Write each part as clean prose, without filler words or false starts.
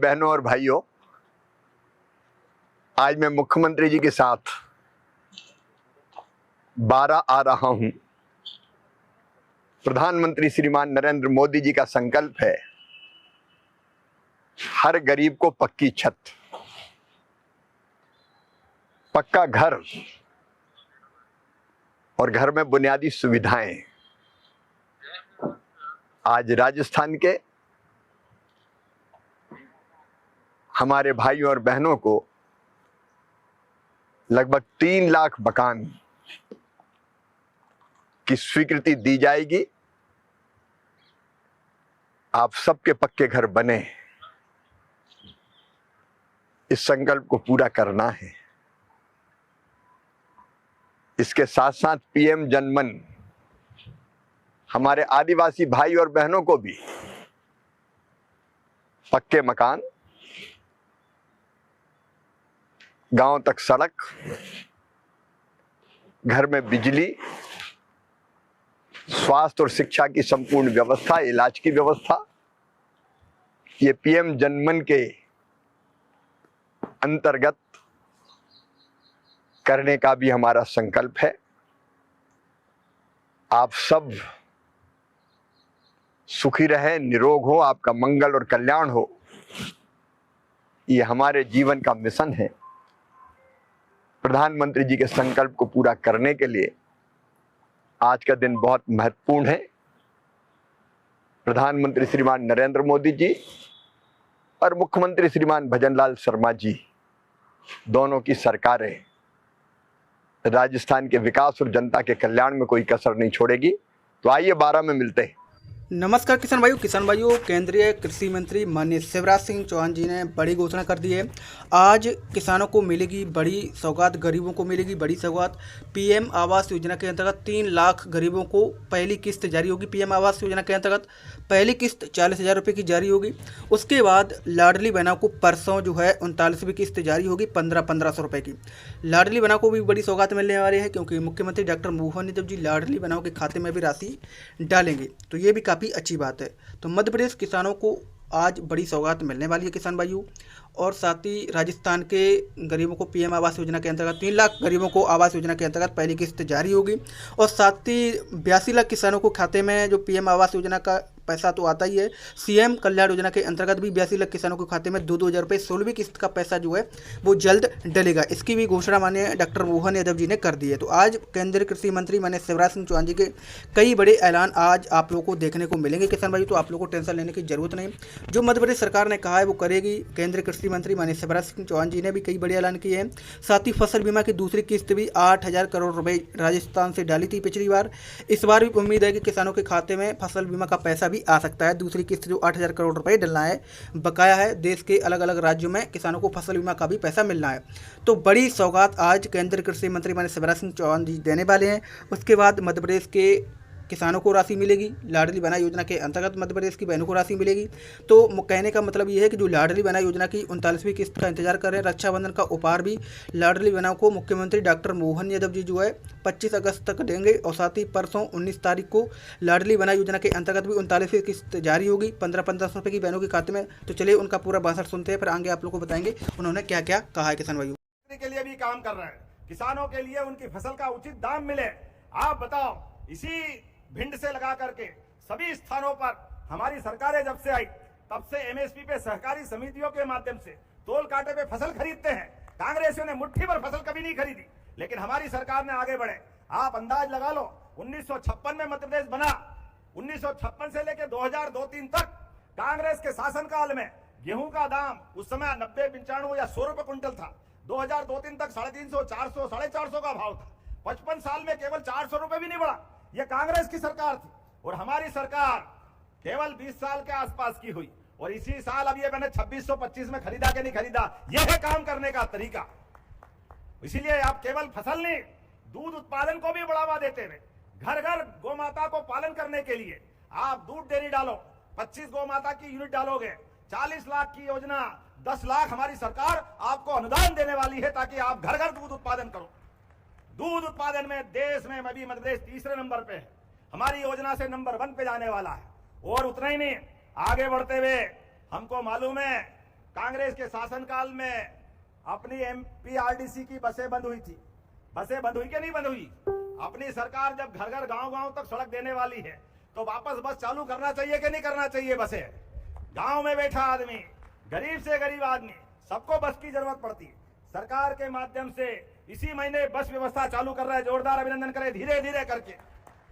बहनों और भाइयों, आज मैं मुख्यमंत्री जी के साथ 12 आ रहा हूं। प्रधानमंत्री श्रीमान नरेंद्र मोदी जी का संकल्प है हर गरीब को पक्की छत, पक्का घर और घर में बुनियादी सुविधाएं। आज राजस्थान के हमारे भाइयों और बहनों को लगभग 3 लाख मकान की स्वीकृति दी जाएगी। आप सबके पक्के घर बने, इस संकल्प को पूरा करना है। इसके साथ साथ पीएम जनमन हमारे आदिवासी भाई और बहनों को भी पक्के मकान, गांव तक सड़क, घर में बिजली, स्वास्थ्य और शिक्षा की संपूर्ण व्यवस्था, इलाज की व्यवस्था, ये पीएम जनमन के अंतर्गत करने का भी हमारा संकल्प है। आप सब सुखी रहे, निरोग हो, आपका मंगल और कल्याण हो, ये हमारे जीवन का मिशन है। प्रधानमंत्री जी के संकल्प को पूरा करने के लिए आज का दिन बहुत महत्वपूर्ण है। प्रधानमंत्री श्रीमान नरेंद्र मोदी जी और मुख्यमंत्री श्रीमान भजनलाल शर्मा जी, दोनों की सरकारें राजस्थान के विकास और जनता के कल्याण में कोई कसर नहीं छोड़ेगी। तो आइए 12 में मिलते हैं। नमस्कार किसान भाइयों, केंद्रीय कृषि मंत्री माननीय शिवराज सिंह चौहान जी ने बड़ी घोषणा कर दी है। आज किसानों को मिलेगी बड़ी सौगात, गरीबों को मिलेगी बड़ी सौगात। पीएम आवास योजना के अंतर्गत 3 लाख गरीबों को पहली किस्त जारी होगी। पीएम आवास योजना के अंतर्गत पहली किस्त 40,000 रुपये की जारी होगी। उसके बाद लाडली बहनों को परसों जो है 39वीं किस्त जारी होगी 1500 रुपये की। लाडली बहनों को भी बड़ी सौगात मिलने वाली है, क्योंकि मुख्यमंत्री डॉक्टर मोहन यादव जी लाडली बहनों के खाते में भी राशि डालेंगे, तो ये भी काफ़ी अच्छी बात है। तो मध्य प्रदेश किसानों को आज बड़ी सौगात मिलने वाली है किसान भाइयों। और साथ ही राजस्थान के गरीबों को पीएम आवास योजना के अंतर्गत 3 लाख गरीबों को आवास योजना के अंतर्गत पहली किस्त जारी होगी। और साथ ही 82 लाख किसानों को खाते में जो पीएम आवास योजना का पैसा तो आता ही है, सीएम कल्याण योजना के अंतर्गत भी 82 लाख किसानों के खाते में 2-2 हज़ार रुपये 16वीं किस्त का पैसा जो है वो जल्द डलेगा। इसकी भी घोषणा माननीय डॉक्टर मोहन यादव जी ने कर दी है। तो आज केंद्रीय कृषि मंत्री माननीय शिवराज सिंह चौहान जी के कई बड़े ऐलान आज आप लोगों को देखने को मिलेंगे किसान भाई। तो आप लोगों को टेंशन लेने की जरूरत नहीं, जो मध्य प्रदेश सरकार ने कहा है वो करेगी। केंद्रीय कृषि मंत्री माननीय शिवराज सिंह चौहान जी ने भी कई बड़े ऐलान किए हैं। साथ ही फसल बीमा की दूसरी किस्त भी 8,000 करोड़ रुपए राजस्थान से डाली थी पिछली बार। इस बार भी उम्मीद है कि किसानों के खाते में फसल बीमा का पैसा भी आ सकता है। दूसरी किस्त जो 8,000 करोड़ रुपए डलना है बकाया है, देश के अलग अलग राज्यों में किसानों को फसल बीमा का भी पैसा मिलना है। तो बड़ी सौगात आज केंद्रीय कृषि मंत्री माननीय शिवराज सिंह चौहान जी देने वाले हैं। उसके बाद मध्य प्रदेश के किसानों को राशि मिलेगी। लाडली बहना योजना के अंतर्गत मध्य प्रदेश की बहनों को राशि मिलेगी। तो कहने का मतलब ये है कि जो लाडली बहना योजना की 39वीं किस्त का इंतजार कर रहे हैं, रक्षाबंधन का उपहार भी लाडली बहना को मुख्यमंत्री डॉक्टर मोहन यादव जी जो है 25 अगस्त तक देंगे। और साथ ही परसों 19 तारीख को लाडली बहना योजना के अंतर्गत भी 39वीं किस्त जारी होगी 1500 रुपये की बहनों के खाते में। तो चलिए उनका पूरा भाषण सुनते हैं, फिर आगे आप लोग को बताएंगे उन्होंने क्या क्या कहा है किसान भाइयों के लिए भी काम कर रहे हैं। किसानों के लिए उनकी फसल का उचित दाम मिले। आप बताओ, इसी भिंड से लगा करके सभी स्थानों पर हमारी सरकारें जब से आई तब से एमएसपी पे सहकारी समितियों के माध्यम से तोल कांटे पे फसल खरीदते हैं। कांग्रेसियों ने मुट्ठी भर फसल कभी नहीं खरीदी, लेकिन हमारी सरकार ने आगे बढ़े। आप अंदाज लगा लो, 1956 में मध्य प्रदेश बना। 1956 से लेकर 2002-3 तक कांग्रेस के शासनकाल में गेहूं का दाम उस समय 90, 95 या 100 रुपए क्विंटल था। 2002-3 तक 350, 400, 450 का भाव था। 55 साल में केवल 400 रुपए भी नहीं बढ़ा। यह कांग्रेस की सरकार थी। और हमारी सरकार केवल 20 साल के आसपास की हुई। और इसी साल अब ये मैंने 2625 में खरीदा कि नहीं खरीदा, यह है काम करने का तरीका। इसीलिए आप केवल फसल नहीं, दूध उत्पादन को भी बढ़ावा देते हुए घर घर गौ माता को पालन करने के लिए आप दूध डेयरी डालो। 25 गौ माता की यूनिट डालोगे, 40 लाख की योजना, 10 लाख हमारी सरकार आपको अनुदान देने वाली है, ताकि आप घर घर दूध उत्पादन करो। दूध उत्पादन में देश में अभी मध्य प्रदेश तीसरे नंबर पे है। हमारी योजना से नंबर 1 पे जाने वाला है। और उतना ही नहीं, आगे बढ़ते हुए हमको मालूम है कांग्रेस के शासनकाल में अपनी एमपीआरडीसी की बसें बंद हुई थी। बसें बंद हुई कि नहीं बंद हुई? अपनी सरकार जब घर घर गांव गांव तक सड़क देने वाली है तो वापस बस चालू करना चाहिए कि नहीं करना चाहिए? बसें गांव में बैठा आदमी, गरीब से गरीब आदमी, सबको बस की जरूरत पड़ती है। सरकार के माध्यम से इसी महीने बस व्यवस्था चालू कर रहा है। जोरदार अभिनंदन करें। धीरे धीरे करके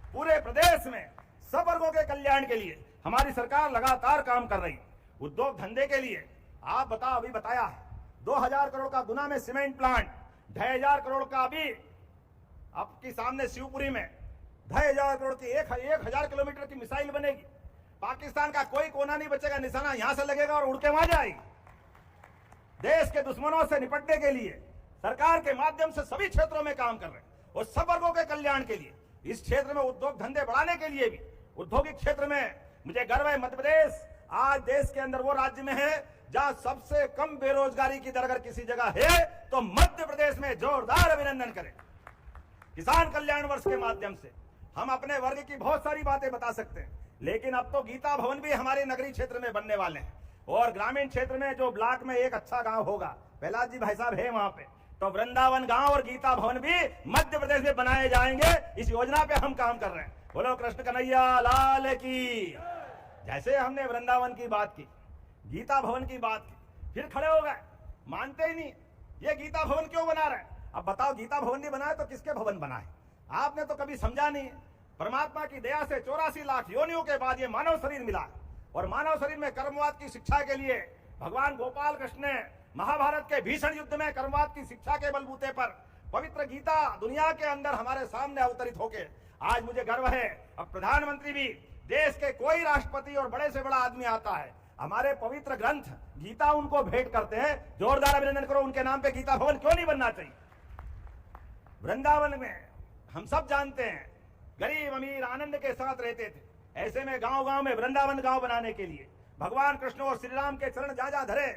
पूरे प्रदेश में सब वर्गों के कल्याण के लिए हमारी सरकार लगातार काम कर रही है। उद्योग धंधे के लिए आप बताओ, अभी बताया है 2000 करोड़ का गुना में सीमेंट प्लांट, 2500 करोड़ का अभी आपके सामने शिवपुरी में 2500 करोड़ की 1000 किलोमीटर की मिसाइल बनेगी। पाकिस्तान का कोई कोना नहीं बचेगा, निशाना यहां से लगेगा और उड़ के वहां जाएगी। देश के दुश्मनों से निपटने के लिए सरकार के माध्यम से सभी क्षेत्रों में काम कर रहे हैं और सब वर्गों के कल्याण के लिए, इस क्षेत्र में उद्योग धंधे बढ़ाने के लिए भी, औद्योगिक क्षेत्र में मुझे गर्व है। मध्य प्रदेश आज देश के अंदर वो राज्य में है जहां सबसे कम बेरोजगारी की दर अगर किसी जगह है तो मध्य प्रदेश में। जोरदार अभिनंदन करें। किसान कल्याण वर्ष के माध्यम से हम अपने वर्ग की बहुत सारी बातें बता सकते हैं, लेकिन अब तो गीता भवन भी हमारे नगरीय क्षेत्र में बनने वाले हैं और ग्रामीण क्षेत्र में जो ब्लॉक में एक अच्छा गांव होगा, प्रहलाद जी भाई साहब है वहां पे, तो वृंदावन गांव और गीता भवन भी मध्य प्रदेश में बनाए जाएंगे। इस योजना पे हम काम कर रहे हैं। बोलो कृष्ण कन्हैया लाल की। जैसे हमने वृंदावन की बात की, गीता भवन की बात की, फिर खड़े हो गए, मानते ही नहीं, ये गीता भवन क्यों बना रहे हैं? अब बताओ, गीता भवन नहीं बनाए तो किसके भवन बनाए? आपने तो कभी समझा नहीं। परमात्मा की दया से 84 लाख योनियों के बाद ये मानव शरीर मिला और मानव शरीर में कर्मवाद की शिक्षा के लिए भगवान गोपाल कृष्ण ने महाभारत के भीषण युद्ध में कर्मवाद की शिक्षा के बलबूते पर पवित्र गीता दुनिया के अंदर हमारे सामने अवतरित होके आज मुझे गर्व है। अब प्रधानमंत्री भी, देश के कोई राष्ट्रपति और बड़े से बड़ा आदमी आता है, हमारे पवित्र ग्रंथ गीता उनको भेंट करते हैं। जोरदार अभिनंदन करो। उनके नाम पे गीता भवन क्यों नहीं बनना चाहिए? वृंदावन में हम सब जानते हैं गरीब अमीर आनंद के साथ रहते थे। ऐसे में गांव गांव में वृंदावन गांव बनाने के लिए भगवान कृष्ण और श्री राम के चरण जा जा धरे,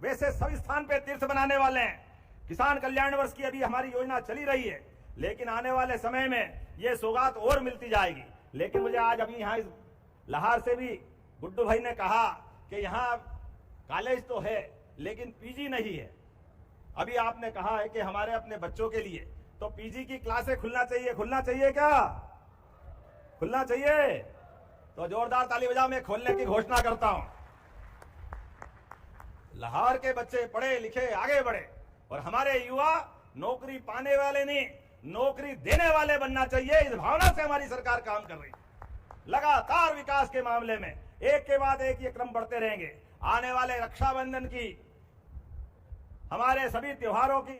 वैसे सभी स्थान पे तीर्थ बनाने वाले हैं। किसान कल्याण वर्ष की अभी हमारी योजना चली रही है, लेकिन आने वाले समय में ये सौगात और मिलती जाएगी। लेकिन मुझे आज अभी यहाँ इस लाहौर से भी गुड्डू भाई ने कहा कि यहाँ कॉलेज तो है लेकिन पीजी नहीं है। अभी आपने कहा है कि हमारे अपने बच्चों के लिए तो पीजी की क्लासें खुलना चाहिए। खुलना चाहिए क्या? खुलना चाहिए तो जोरदार ताली बजाओ। मैं खोलने की घोषणा करता हूं। लाहौर के बच्चे पढ़े लिखे आगे बढ़े और हमारे युवा नौकरी पाने वाले नहीं, नौकरी देने वाले बनना चाहिए। इस भावना से हमारी सरकार काम कर रही है। लगातार विकास के मामले में एक के बाद एक ये क्रम बढ़ते रहेंगे। आने वाले रक्षाबंधन की, हमारे सभी त्योहारों की